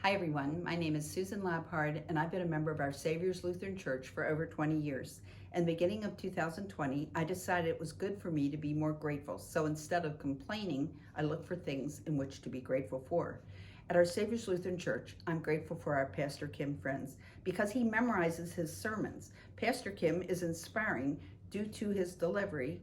Hi everyone, my name is Susan Labhard and I've been a member of Our Savior's Lutheran Church for over 20 years. In the beginning of 2020, I decided it was good for me to be more grateful. So instead of complaining, I look for things in which to be grateful for. At Our Savior's Lutheran Church, I'm grateful for our Pastor Kim friends because he memorizes his sermons. Pastor Kim is inspiring due to his delivery,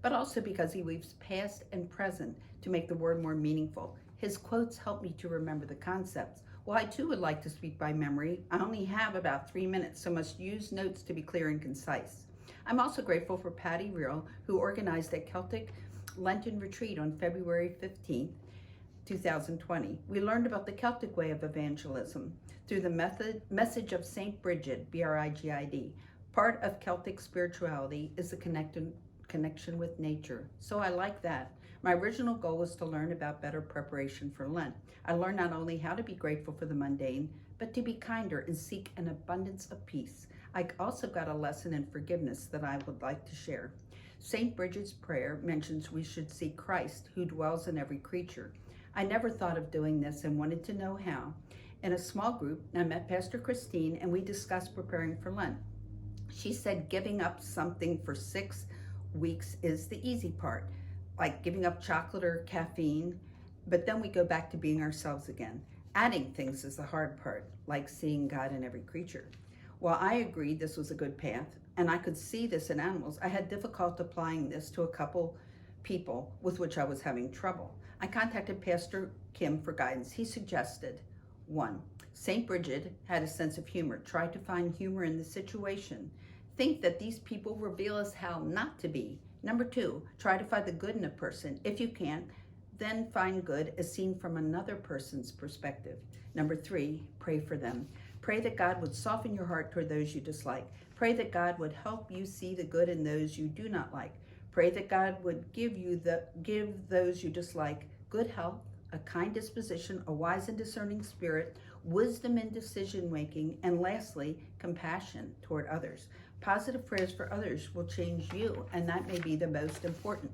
but also because he weaves past and present to make the word more meaningful. His quotes help me to remember the concepts. Well, I too would like to speak by memory. I only have about 3 minutes, so must use notes to be clear and concise. I'm also grateful for Patty Real, who organized a Celtic Lenten retreat on February 15th, 2020. We learned about the Celtic way of evangelism through the message of St. Bridget, B-R-I-G-I-D. Part of Celtic spirituality is the connection with nature, so I like that. My original goal was to learn about better preparation for Lent. I learned not only how to be grateful for the mundane, but to be kinder and seek an abundance of peace. I also got a lesson in forgiveness that I would like to share. St. Bridget's prayer mentions we should seek Christ who dwells in every creature. I never thought of doing this and wanted to know how. In a small group, I met Pastor Christine and we discussed preparing for Lent. She said giving up something for 6 weeks is the easy part, like giving up chocolate or caffeine, but then we go back to being ourselves again. Adding things is the hard part, like seeing God in every creature. While I agreed this was a good path, and I could see this in animals, I had difficulty applying this to a couple people with which I was having trouble. I contacted Pastor Kim for guidance. He suggested, 1, St. Bridget had a sense of humor. Try to find humor in the situation. Think that these people reveal us how not to be. Number 2, try to find the good in a person. If you can't, then find good as seen from another person's perspective. Number 3, pray for them. Pray that God would soften your heart toward those you dislike. Pray that God would help you see the good in those you do not like. Pray that God would give those you dislike good health, a kind disposition, a wise and discerning spirit, wisdom in decision making, and lastly, compassion toward others. Positive prayers for others will change you, and that may be the most important.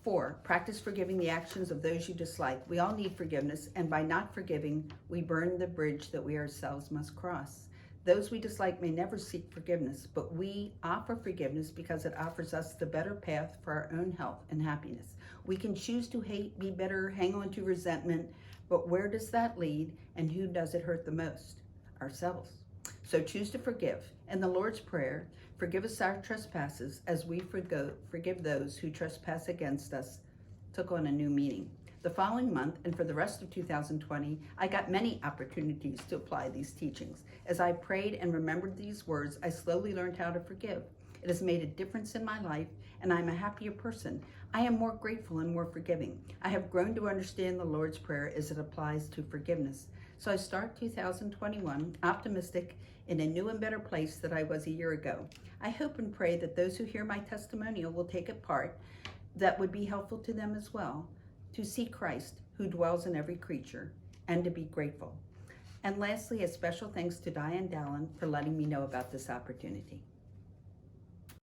4, practice forgiving the actions of those you dislike. We all need forgiveness, and by not forgiving, we burn the bridge that we ourselves must cross. Those we dislike may never seek forgiveness, but we offer forgiveness because it offers us the better path for our own health and happiness. We can choose to hate, be bitter, hang on to resentment, but where does that lead, and who does it hurt the most? Ourselves. So choose to forgive. In the Lord's Prayer, forgive us our trespasses as we forgive those who trespass against us, took on a new meaning. The following month, and for the rest of 2020, I got many opportunities to apply these teachings. As I prayed and remembered these words, I slowly learned how to forgive. It has made a difference in my life, and I'm a happier person. I am more grateful and more forgiving. I have grown to understand the Lord's Prayer as it applies to forgiveness. So I start 2021 optimistic in a new and better place than I was a year ago. I hope and pray that those who hear my testimonial will take it part that would be helpful to them as well, to see Christ who dwells in every creature and to be grateful. And lastly, a special thanks to Diane Dallin for letting me know about this opportunity.